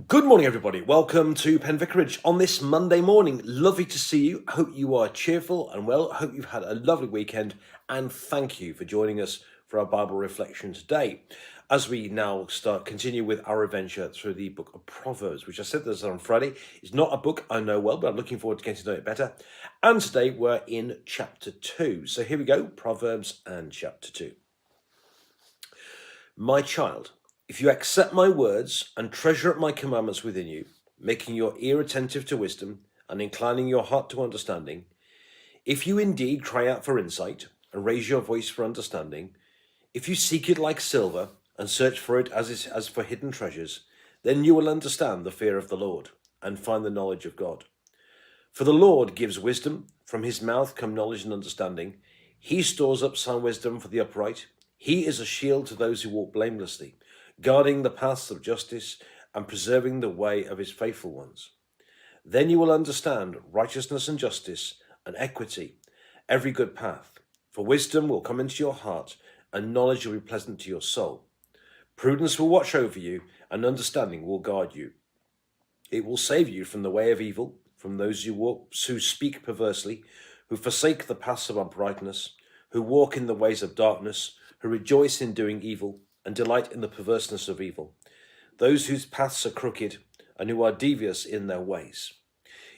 Good morning, everybody. Welcome to Penn Vicarage on this Monday morning. Lovely to see you. Hope you are cheerful and well. Hope you've had a lovely weekend, and thank you for joining us for our Bible reflection today. As we now continue with our adventure through the book of Proverbs, which I said this on Friday, is not a book I know well, but I'm looking forward to getting to know it better. And today we're in chapter 2. So here we go, Proverbs and chapter 2. My child, if you accept my words and treasure up my commandments within you, making your ear attentive to wisdom and inclining your heart to understanding, if you indeed cry out for insight and raise your voice for understanding, if you seek it like silver and search for it as for hidden treasures, then you will understand the fear of the Lord and find the knowledge of God. For the Lord gives wisdom, from his mouth come knowledge and understanding. He stores up sound wisdom for the upright. He is a shield to those who walk blamelessly, guarding the paths of justice and preserving the way of his faithful ones. Then you will understand righteousness and justice and equity, every good path. For wisdom will come into your heart, and knowledge will be pleasant to your soul. Prudence will watch over you, and understanding will guard you. It will save you from the way of evil, from those who speak perversely, who forsake the paths of uprightness, who walk in the ways of darkness, who rejoice in doing evil, and delight in the perverseness of evil, those whose paths are crooked and who are devious in their ways.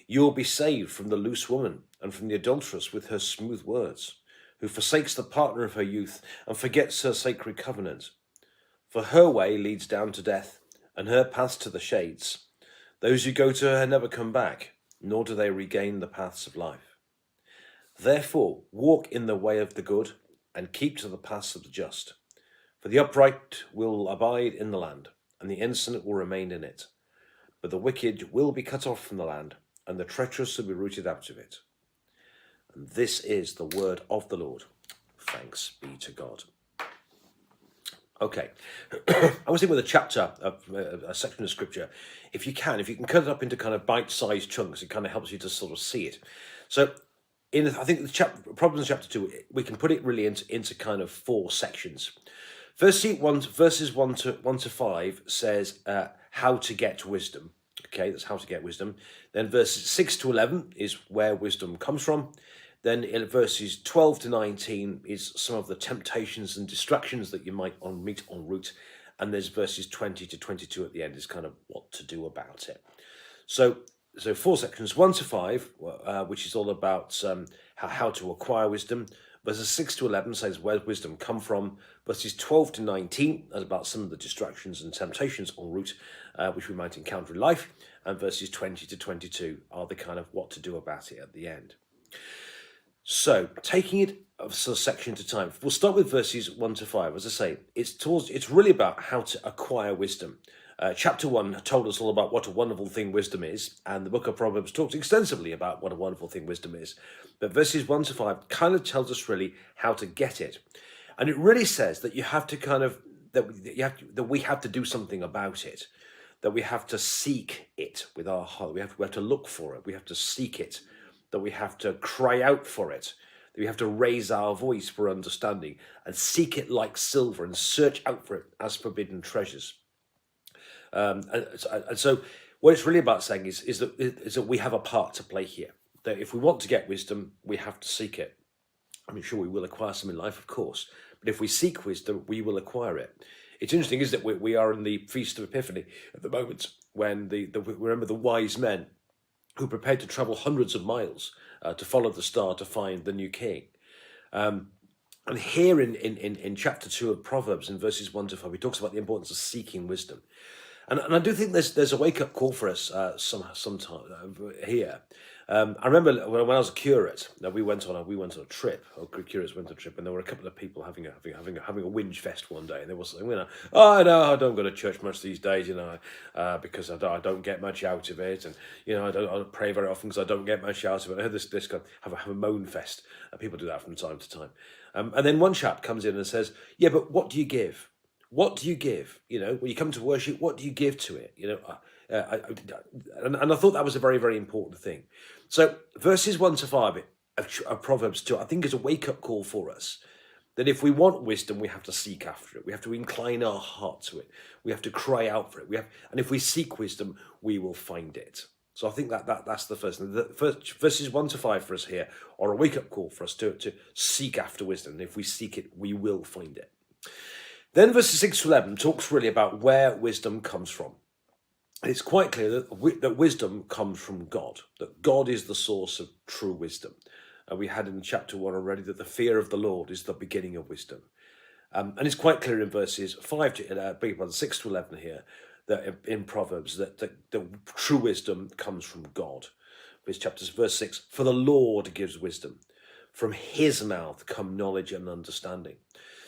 You will be saved from the loose woman and from the adulteress with her smooth words, who forsakes the partner of her youth and forgets her sacred covenant. For her way leads down to death, and her paths to the shades. Those who go to her never come back, nor do they regain the paths of life. Therefore, walk in the way of the good and keep to the paths of the just. For the upright will abide in the land, and the innocent will remain in it. But the wicked will be cut off from the land, and the treacherous will be rooted out of it. And this is the word of the Lord. Thanks be to God. Okay, I was thinking with a chapter, a section of scripture, if you can cut it up into kind of bite-sized chunks, it kind of helps you to sort of see it. So I think the Proverbs chapter 2, we can put it really into kind of four sections. Firstly, verses 1 to 5 says how to get wisdom. Okay, that's how to get wisdom. Then verses 6 to 11 is where wisdom comes from. Then in verses 12 to 19 is some of the temptations and distractions that you might meet en route. And there's verses 20 to 22 at the end is kind of what to do about it. So four sections, 1 to 5, which is all about how to acquire wisdom. Verses 6 to 11 says where wisdom come from. Verses 12 to 19 is about some of the distractions and temptations en route, which we might encounter in life. And verses 20 to 22 are the kind of what to do about it at the end. So taking it sort of section at a time, we'll start with verses 1 to 5. As I say, it's really about how to acquire wisdom. Chapter 1 told us all about what a wonderful thing wisdom is, and the book of Proverbs talks extensively about what a wonderful thing wisdom is. But verses 1 to 5 kind of tells us really how to get it. And it really says that you have to that we have to do something about it, that we have to seek it with our heart. We have to look for it. We have to seek it, that we have to cry out for it, that we have to raise our voice for understanding and seek it like silver and search out for it as forbidden treasures. And so what it's really about saying is that we have a part to play here. That if we want to get wisdom, we have to seek it. I mean, sure, we will acquire some in life, of course, but if we seek wisdom, we will acquire it. It's interesting, isn't it? We are in the Feast of Epiphany at the moment, when we remember the wise men who prepared to travel hundreds of miles to follow the star to find the new king. And here in chapter 2 of Proverbs, in verses 1 to 5, he talks about the importance of seeking wisdom. And I do think there's a wake-up call for us sometime here. I remember when I was a curate, we went on a trip. Curates went on a trip, and there were a couple of people having a whinge fest one day, and they were saying, I don't go to church much these days, because I don't get much out of it, and I don't pray very often because I don't get much out of it. I heard this kind of have a moan fest, and people do that from time to time. And then one chap comes in and says, "Yeah, but what do you give? What do you give? When you come to worship, what do you give to it? And I thought that was a very, very important thing. So verses 1 to 5 of Proverbs 2, I think, is a wake-up call for us. that if we want wisdom, we have to seek after it. We have to incline our heart to it. We have to cry out for it. And if we seek wisdom, we will find it. So I think that's the first thing. The first verses 1 to 5 for us here are a wake-up call for us to seek after wisdom. And if we seek it, we will find it. Then verses 6 to 11 talks really about where wisdom comes from. And it's quite clear that wisdom comes from God, that God is the source of true wisdom. We had in chapter 1 already that the fear of the Lord is the beginning of wisdom. And it's quite clear in verses 6 to 11 here, that in Proverbs, that the true wisdom comes from God. Verse 6, for the Lord gives wisdom. From his mouth come knowledge and understanding.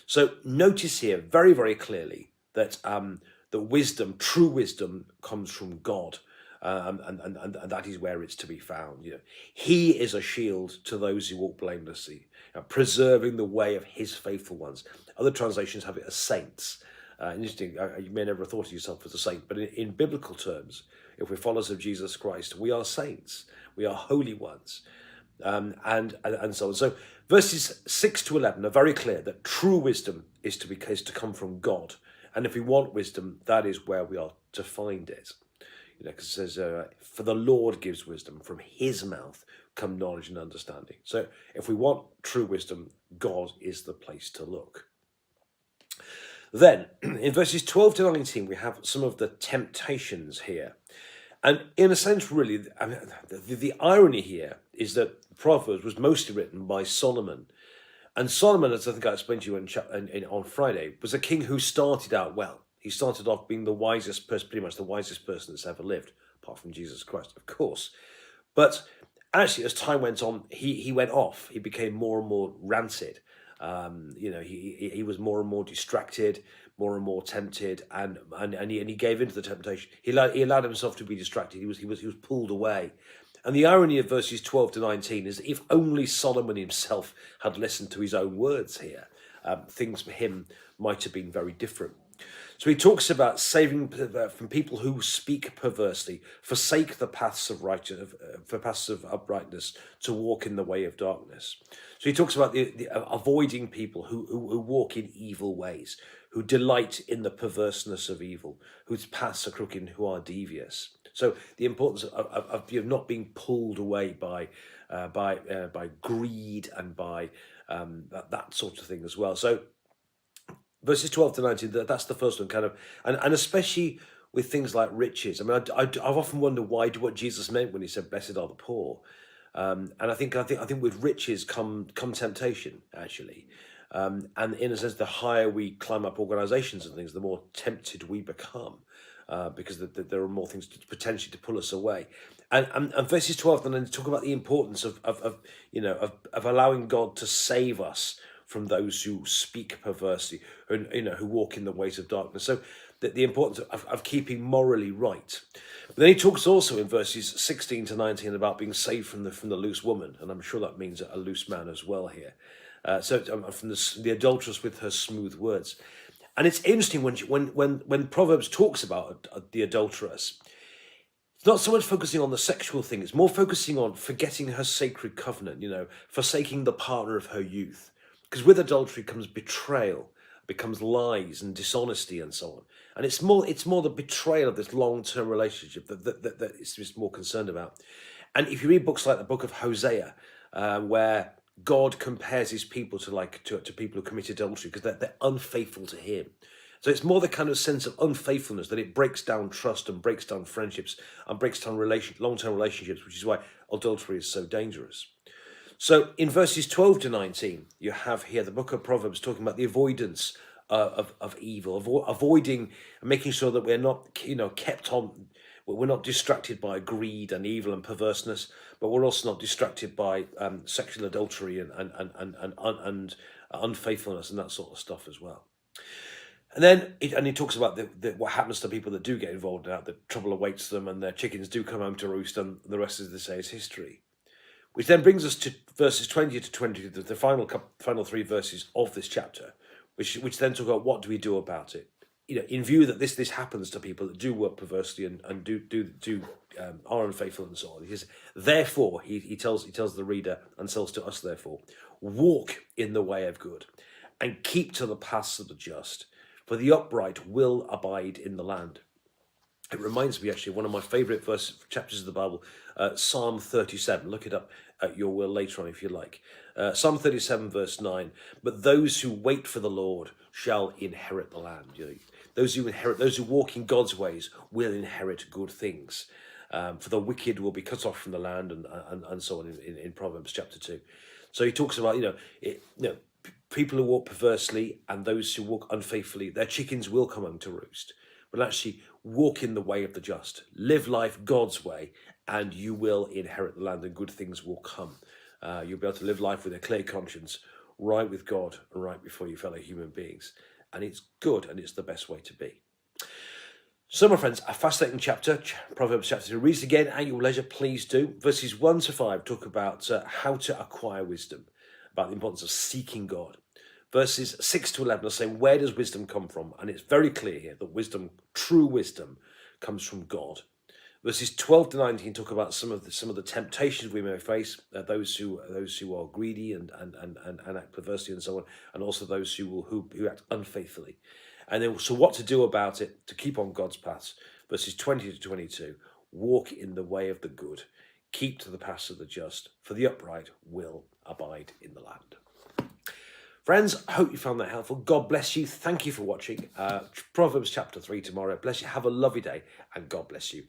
So notice here very, very clearly that the wisdom, true wisdom, comes from God. And that is where it's to be found. He is a shield to those who walk blamelessly, preserving the way of his faithful ones. Other translations have it as saints. Interesting. You may never have thought of yourself as a saint, but in biblical terms, if we're followers of Jesus Christ, we are saints. We are holy ones, and so on. So verses 6 to 11 are very clear that true wisdom is to come from God, and if we want wisdom, that is where we are to find it. Because it says, for the Lord gives wisdom, from his mouth come knowledge and understanding. So if we want true wisdom, God is the place to look. Then, in verses 12 to 19, we have some of the temptations here. And in a sense, really, the irony here is that Proverbs was mostly written by Solomon. And Solomon, as I think I explained to you on Friday, was a king who started out well. He started off being the wisest person, pretty much the wisest person that's ever lived, apart from Jesus Christ, of course. But actually, as time went on, he went off. He became more and more rancid. He was more and more distracted, more and more tempted, and he gave into the temptation. He allowed himself to be distracted. He was pulled away. And the irony of verses 12 to 19 is that if only Solomon himself had listened to his own words here, things for him might have been very different. So he talks about saving from people who speak perversely, forsake the paths of uprightness, to walk in the way of darkness. So he talks about the avoiding people who walk in evil ways, who delight in the perverseness of evil, whose paths are crooked, and who are devious. So the importance of not being pulled away by greed and by that sort of thing as well. So verses 12 to 19, that's the first one, kind of, and especially with things like riches. I mean, I've often wondered what Jesus meant when he said, "Blessed are the poor," and I think with riches come temptation, actually, and in a sense, the higher we climb up organisations and things, the more tempted we become, because there are more things potentially to pull us away. And verses 12 and then talk about the importance of allowing God to save us from those who speak perversely, who walk in the ways of darkness. So the importance of keeping morally right. But then he talks also in verses 16 to 19 about being saved from the loose woman, and I'm sure that means a loose man as well here. From the adulteress with her smooth words. And it's interesting when Proverbs talks about the adulteress, it's not so much focusing on the sexual thing, it's more focusing on forgetting her sacred covenant, forsaking the partner of her youth. Because with adultery comes betrayal, becomes lies and dishonesty and so on. And it's more the betrayal of this long-term relationship that it's just more concerned about. And if you read books like the book of Hosea, where God compares his people to people who commit adultery because they're unfaithful to him. So it's more the kind of sense of unfaithfulness that it breaks down trust and breaks down friendships and breaks down long-term relationships, which is why adultery is so dangerous. So in verses 12 to 19, you have here the book of Proverbs talking about the avoidance of evil, avoiding and making sure that we're not, we're not distracted by greed and evil and perverseness, but we're also not distracted by sexual adultery and unfaithfulness and that sort of stuff as well. And then he talks about what happens to people that do get involved in that, the trouble awaits them and their chickens do come home to roost, and the rest, as they say, is history. Which then brings us to verses 20 to 22, the final three verses of this chapter, which then talk about what do we do about it. In view that this happens to people that do work perversely and are unfaithful and so on. He says, therefore, he tells the reader and tells to us, therefore, walk in the way of good and keep to the paths of the just, for the upright will abide in the land. It reminds me actually of one of my favourite chapters of the Bible, Psalm 37. Look it up at your will later on if you like. Psalm 37 verse 9. But those who wait for the Lord shall inherit the land. You know, those who walk in God's ways will inherit good things. For the wicked will be cut off from the land, and so on in Proverbs chapter 2. So he talks about, people who walk perversely and those who walk unfaithfully, their chickens will come home to roost. But actually walk in the way of the just. Live life God's way, and you will inherit the land, and good things will come. You'll be able to live life with a clear conscience, right with God and right before your fellow human beings. And it's good, and it's the best way to be. So, my friends, a fascinating chapter, Proverbs chapter 2. Read it again at your leisure, please do. Verses 1 to 5 talk about how to acquire wisdom, about the importance of seeking God. Verses 6 to 11 are saying, where does wisdom come from? And it's very clear here that wisdom, true wisdom, comes from God. Verses 12 to 19 talk about some of the temptations we may face, those who are greedy and act perversely and so on, and also those who act unfaithfully. And then, so what to do about it to keep on God's paths. Verses 20 to 22, walk in the way of the good, keep to the paths of the just, for the upright will abide in the land. Friends, I hope you found that helpful. God bless you. Thank you for watching. Proverbs chapter 3 tomorrow. Bless you. Have a lovely day, and God bless you.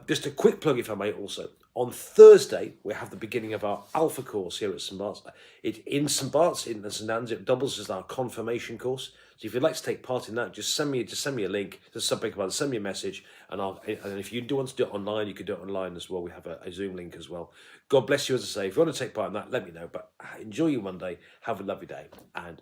Just a quick plug, if I may, also. On Thursday, we have the beginning of our Alpha course here at St. Bart's. It's in St. Bart's, in St. Anne's. It doubles as our confirmation course. So if you'd like to take part in that, just send me a link. Just something about it. Send me a message, and if you do want to do it online, you can do it online as well. We have a Zoom link as well. God bless you, as I say. If you want to take part in that, let me know. But enjoy your Monday. Have a lovely day, and